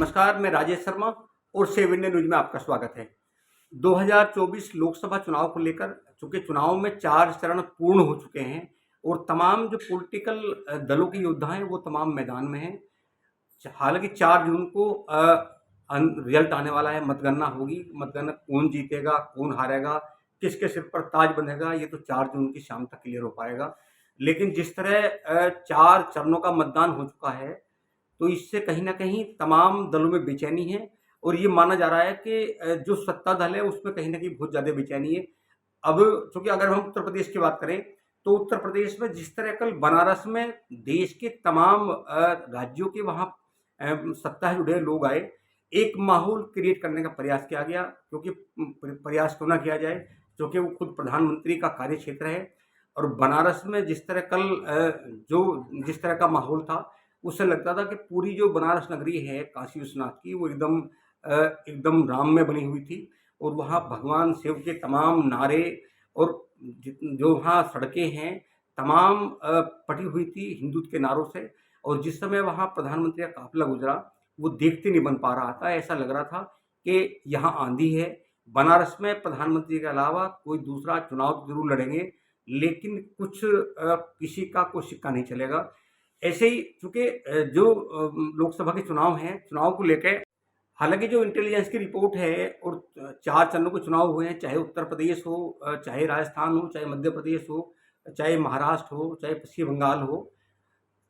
नमस्कार, मैं राजेश शर्मा और सेव इंडिया न्यूज में आपका स्वागत है। 2024 लोकसभा चुनाव को लेकर चूंकि चुनाव में 4 चरण पूर्ण हो चुके हैं और तमाम जो पॉलिटिकल दलों के योद्धा हैं वो तमाम मैदान में हैं। हालांकि 4 जून को रिजल्ट आने वाला है, मतगणना होगी। मतगणना कौन जीतेगा, कौन हारेगा, किसके सिर पर ताज बनेगा, ये तो 4 जून की शाम तक क्लियर हो पाएगा। लेकिन जिस तरह 4 चरणों का मतदान हो चुका है तो इससे कहीं न कहीं तमाम दलों में बेचैनी है और ये माना जा रहा है कि जो सत्ता दल है उसमें कहीं न कहीं बहुत ज़्यादा बेचैनी है। अब चूँकि अगर हम उत्तर प्रदेश की बात करें तो उत्तर प्रदेश में जिस तरह कल बनारस में देश के तमाम राज्यों के वहाँ सत्ता से जुड़े लोग आए, एक माहौल क्रिएट करने का प्रयास किया गया। क्योंकि प्रयास क्यों ना किया जाए, क्योंकि वो खुद प्रधानमंत्री का कार्यक्षेत्र है और बनारस में जिस तरह कल जिस तरह का माहौल था, उससे लगता था कि पूरी जो बनारस नगरी है काशी विश्वनाथ की, वो एकदम राममय बनी हुई थी और वहाँ भगवान शिव के तमाम नारे और जो वहाँ सड़कें हैं तमाम पटी हुई थी हिंदुत्व के नारों से। और जिस समय वहाँ प्रधानमंत्री का काफिला गुजरा, वो देखते नहीं बन पा रहा था। ऐसा लग रहा था कि यहाँ आंधी है। बनारस में प्रधानमंत्री के अलावा कोई दूसरा चुनाव जरूर लड़ेंगे, लेकिन किसी का कोई सिक्का नहीं चलेगा। ऐसे ही चूँकि जो लोकसभा के चुनाव हैं, चुनाव को लेके हालाँकि जो इंटेलिजेंस की रिपोर्ट है और 4 चरणों के चुनाव हुए हैं, चाहे उत्तर प्रदेश हो, चाहे राजस्थान हो, चाहे मध्य प्रदेश हो, चाहे महाराष्ट्र हो, चाहे पश्चिम बंगाल हो,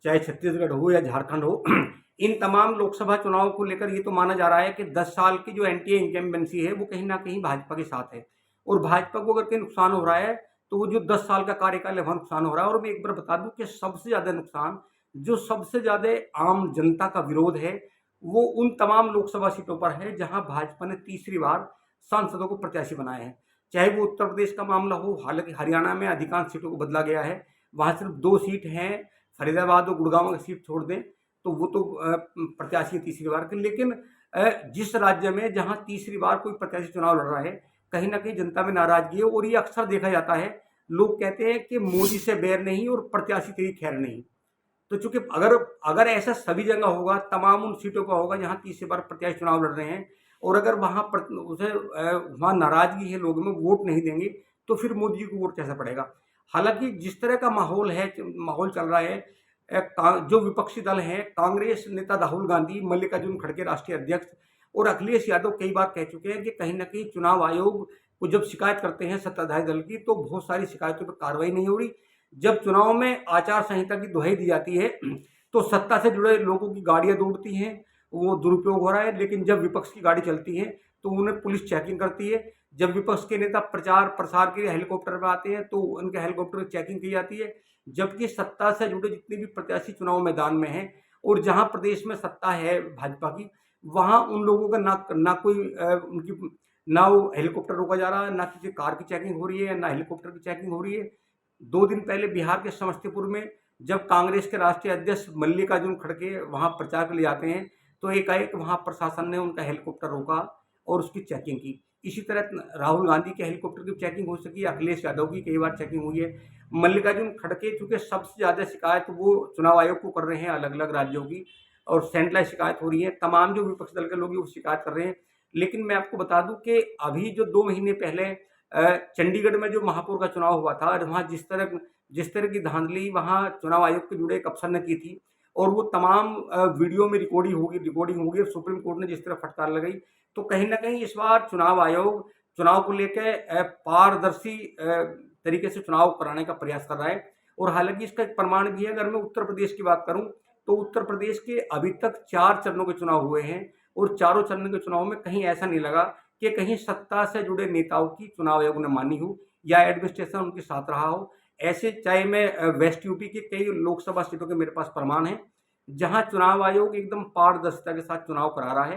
चाहे छत्तीसगढ़ हो या झारखंड हो, इन तमाम लोकसभा चुनाव को लेकर ये तो माना जा रहा है कि 10 साल की जो एंटी इनकम्बेंसी है वो कहीं न कहीं भाजपा के साथ है और भाजपा को अगर कहीं नुकसान हो रहा है तो वो जो 10 साल का कार्यकाल है वहाँ नुकसान हो रहा है। और मैं एक बार बता दूँ कि सबसे ज़्यादा नुकसान जो सबसे ज़्यादा आम जनता का विरोध है वो उन तमाम लोकसभा सीटों पर है जहां भाजपा ने तीसरी बार सांसदों को प्रत्याशी बनाए हैं। चाहे वो उत्तर प्रदेश का मामला हो, हालांकि हरियाणा में अधिकांश सीटों को बदला गया है, वहां सिर्फ 2 सीट हैं, फरीदाबाद और गुड़गांव की सीट छोड़ दें तो वो तो प्रत्याशी तीसरी बार के। लेकिन जिस राज्य में जहां तीसरी बार कोई प्रत्याशी चुनाव लड़ रहा है, कहीं ना कहीं जनता में नाराजगी है और ये अक्सर देखा जाता है। लोग कहते हैं कि मोदी से बैर नहीं और प्रत्याशी तेरी खैर नहीं। तो चूंकि अगर ऐसा सभी जगह होगा, तमाम उन सीटों पर होगा जहां तीसरी बार प्रत्याशी चुनाव लड़ रहे हैं और अगर वहां नाराजगी है, लोगों में वोट नहीं देंगे, तो फिर मोदी जी को वोट कैसे पड़ेगा। हालांकि जिस तरह का माहौल चल रहा है, जो विपक्षी दल हैं, कांग्रेस नेता राहुल गांधी, मल्लिकार्जुन खड़गे राष्ट्रीय अध्यक्ष और अखिलेश यादव कई बार कह चुके हैं कि कहीं ना कहीं चुनाव आयोग को जब शिकायत करते हैं सत्ताधारी दल की तो बहुत सारी शिकायतों पर कार्रवाई नहीं हो रही। जब चुनाव में आचार संहिता की दुहाई दी जाती है तो सत्ता से जुड़े लोगों की गाड़ियां दौड़ती हैं, वो दुरुपयोग हो रहा है। लेकिन जब विपक्ष की गाड़ी चलती है तो उन्हें पुलिस चेकिंग करती है। जब विपक्ष के नेता प्रचार प्रसार के लिए हेलीकॉप्टर में आते हैं तो उनके हेलीकॉप्टर की चेकिंग की जाती है। जबकि सत्ता से जुड़े जितने भी प्रत्याशी चुनाव मैदान में हैं और जहां प्रदेश में सत्ता है भाजपा की, वहां उन लोगों का ना कोई उनकी ना वो हेलीकॉप्टर रोका जा रहा है, ना किसी कार की चेकिंग हो रही है, ना हेलीकॉप्टर की चेकिंग हो रही है। 2 दिन पहले बिहार के समस्तीपुर में जब कांग्रेस के राष्ट्रीय अध्यक्ष मल्लिकार्जुन खड़गे वहां प्रचार के लिए आते हैं तो एकाएक वहां प्रशासन ने उनका हेलीकॉप्टर रोका और उसकी चेकिंग की। इसी तरह राहुल गांधी के हेलीकॉप्टर की चेकिंग हो सकी, अखिलेश यादव की कई बार चेकिंग हुई है। मल्लिकार्जुन खड़गे चूंकि सबसे ज्यादा शिकायत वो चुनाव आयोग को कर रहे हैं, अलग अलग राज्यों की, और सेंट्रलाइज शिकायत हो रही है, तमाम जो विपक्ष दल के लोग वो शिकायत कर रहे हैं। लेकिन मैं आपको बता दूं कि अभी जो 2 महीने पहले चंडीगढ़ में जो महापौर का चुनाव हुआ था, वहाँ जिस तरह की धांधली वहाँ चुनाव आयोग के जुड़े एक अफसर ने की थी और वो तमाम वीडियो में रिकॉर्डिंग होगी और सुप्रीम कोर्ट ने जिस तरह फटकार लगाई, तो कहीं ना कहीं इस बार चुनाव आयोग चुनाव को लेकर पारदर्शी तरीके से चुनाव कराने का प्रयास कर रहा है। और हालांकि इसका एक प्रमाण भी है। अगर मैं उत्तर प्रदेश की बात करूं तो उत्तर प्रदेश के अभी तक 4 चरणों के चुनाव हुए हैं और चारों चरणों के चुनाव में कहीं ऐसा नहीं लगा कि कहीं सत्ता से जुड़े नेताओं की चुनाव आयोग ने मानी हो या एडमिनिस्ट्रेशन उनके साथ रहा हो। ऐसे चाहे मैं वेस्ट यूपी के कई लोकसभा सीटों के मेरे पास प्रमाण है जहां चुनाव आयोग एकदम पारदर्शिता के साथ चुनाव करा रहा है।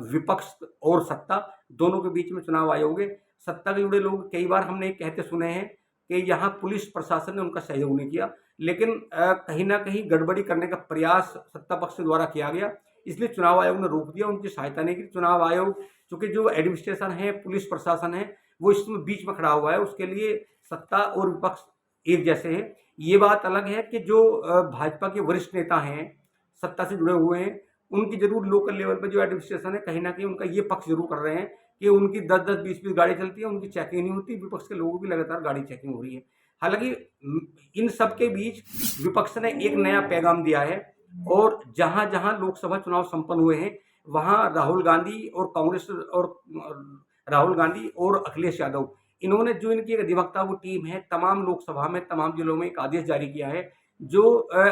विपक्ष और सत्ता दोनों के बीच में चुनाव आयोग है। सत्ता से जुड़े लोग कई बार हमने कहते सुने हैं कि यहाँ पुलिस प्रशासन ने उनका सहयोग नहीं किया, लेकिन कहीं ना कहीं गड़बड़ी करने का प्रयास सत्ता पक्ष द्वारा किया गया, इसलिए चुनाव आयोग ने रोक दिया, उनकी सहायता नहीं की। चुनाव आयोग चूंकि जो एडमिनिस्ट्रेशन है, पुलिस प्रशासन है, वो इसमें बीच में खड़ा हुआ है, उसके लिए सत्ता और विपक्ष एक जैसे हैं। ये बात अलग है कि जो भाजपा के वरिष्ठ नेता हैं, सत्ता से जुड़े हुए हैं, उनकी जरूर लोकल लेवल पर जो एडमिनिस्ट्रेशन है कहीं ना कहीं उनका ये पक्ष जरूर कर रहे हैं कि उनकी 10-10, 20-20 गाड़ी चलती है, उनकी चेकिंग नहीं होती, विपक्ष के लोगों की लगातार गाड़ी चेकिंग हो रही है। हालांकि इन सब के बीच विपक्ष ने एक नया पैगाम दिया है और जहां जहां लोकसभा चुनाव संपन्न हुए हैं वहां राहुल गांधी और अखिलेश यादव, इन्होंने जो इनकी एक अधिवक्ताओं की टीम है तमाम लोकसभा में तमाम जिलों में एक आदेश जारी किया है। जो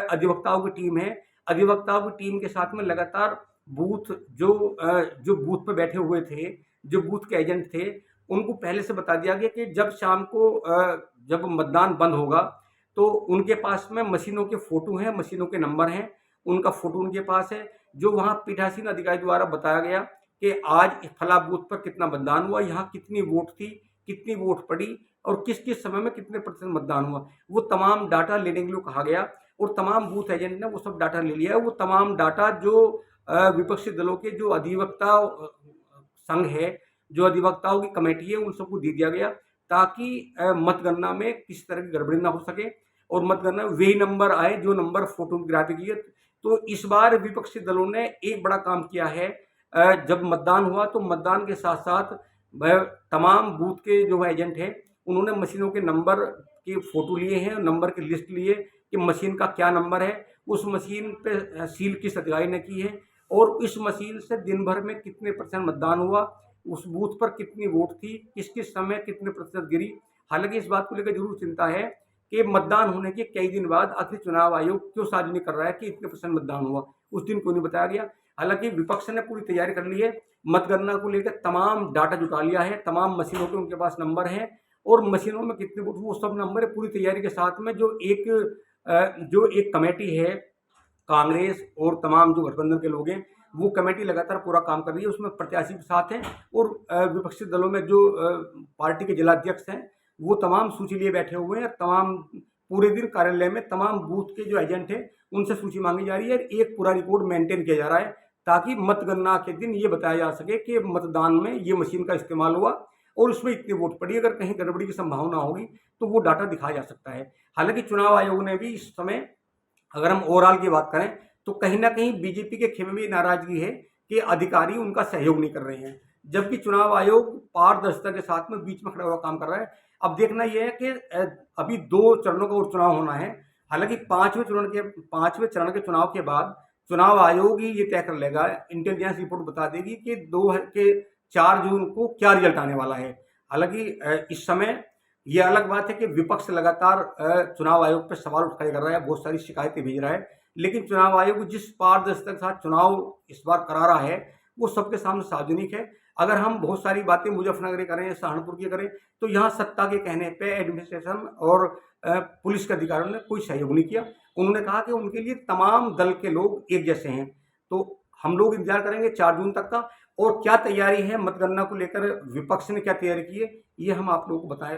अधिवक्ताओं की टीम है, अधिवक्ताओं की टीम के साथ में लगातार बूथ जो बूथ पे बैठे हुए थे, जो बूथ के एजेंट थे, उनको पहले से बता दिया गया कि जब शाम को जब मतदान बंद होगा तो उनके पास में मशीनों के फोटो हैं, मशीनों के नंबर हैं, उनका फोटो उनके पास है। जो वहाँ पीठासीन अधिकारी द्वारा बताया गया कि आज फला बूथ पर कितना मतदान हुआ, यहाँ कितनी वोट थी, कितनी वोट पड़ी और किस किस समय में कितने प्रतिशत मतदान हुआ, वो तमाम डाटा लेने के लिए कहा गया और तमाम बूथ एजेंट ने वो सब डाटा ले लिया है। वो तमाम डाटा जो विपक्षी दलों के जो अधिवक्ता संघ है, जो अधिवक्ताओं की कमेटी है, उन सबको दे दिया गया ताकि मतगणना में किसी तरह की गड़बड़ी ना हो सके और मतगणना में वही नंबर आए जो नंबर फोटोग्राफी की है। तो इस बार विपक्षी दलों ने एक बड़ा काम किया है। जब मतदान हुआ तो मतदान के साथ साथ तमाम बूथ के जो एजेंट हैं उन्होंने मशीनों के नंबर की फोटो लिए हैं, नंबर की लिस्ट लिए कि मशीन का क्या नंबर है, उस मशीन पे सील किस अधिकारी ने की है और इस मशीन से दिन भर में कितने प्रतिशत मतदान हुआ, उस बूथ पर कितनी वोट थी, किस किस समय कितने प्रतिशत गिरी। हालांकि इस बात को लेकर जरूर चिंता है कि मतदान होने के कई दिन बाद आखिर चुनाव आयोग क्यों सार्वजनिक कर रहा है कि इतने प्रतिशत मतदान हुआ, उस दिन क्यों नहीं बताया गया। हालांकि विपक्ष ने पूरी तैयारी कर ली है, मतगणना को लेकर तमाम डाटा जुटा लिया है, तमाम मशीनों के उनके पास नंबर हैं और मशीनों में कितने वोट वो सब नंबर है। पूरी तैयारी के साथ में जो एक कमेटी है, कांग्रेस और तमाम जो गठबंधन के लोग हैं, वो कमेटी लगातार पूरा काम कर रही है, उसमें प्रत्याशी के साथ हैं और विपक्षी दलों में जो पार्टी के जिलाध्यक्ष हैं वो तमाम सूची लिए बैठे हुए हैं। तमाम पूरे दिन कार्यालय में तमाम बूथ के जो एजेंट हैं उनसे सूची मांगी जा रही है, एक पूरा रिकॉर्ड मेंटेन किया जा रहा है ताकि मतगणना के दिन ये बताया जा सके कि मतदान में ये मशीन का इस्तेमाल हुआ और उसमें इतनी वोट पड़ी। अगर कहीं गड़बड़ी की संभावना होगी तो वो डाटा दिखाया जा सकता है। हालांकि चुनाव आयोग ने भी इस समय, अगर हम ओवरऑल की बात करें तो कहीं ना कहीं बीजेपी के खेमे में नाराजगी है कि अधिकारी उनका सहयोग नहीं कर रहे हैं, जबकि चुनाव आयोग पारदर्शिता के साथ में बीच में खड़ा हुआ काम कर रहा है। अब देखना यह है कि अभी 2 चरणों का और चुनाव होना है। हालांकि 5वें चरण के चुनाव के बाद चुनाव आयोग ही ये तय कर लेगा, इंटेलिजेंस रिपोर्ट बता देगी कि 4 जून को क्या रिजल्ट आने वाला है। हालांकि इस समय ये अलग बात है कि विपक्ष लगातार चुनाव आयोग पर सवाल उठाया कर रहा है, बहुत सारी शिकायतें भेज रहा है, लेकिन चुनाव आयोग जिस पारदर्शिता के साथ चुनाव इस बार करा रहा है वो सबके सामने सार्वजनिक है। अगर हम बहुत सारी बातें मुजफ्फरनगर करें, सहारनपुर की करें, तो यहाँ सत्ता के कहने पे एडमिनिस्ट्रेशन और पुलिस के अधिकारियों ने कोई सहयोग नहीं किया। उन्होंने कहा कि उनके लिए तमाम दल के लोग एक जैसे हैं। तो हम लोग इंतजार करेंगे 4 जून तक का, और क्या तैयारी है मतगणना को लेकर, विपक्ष ने क्या तैयारी की है, ये हम आप लोगों को बताएं।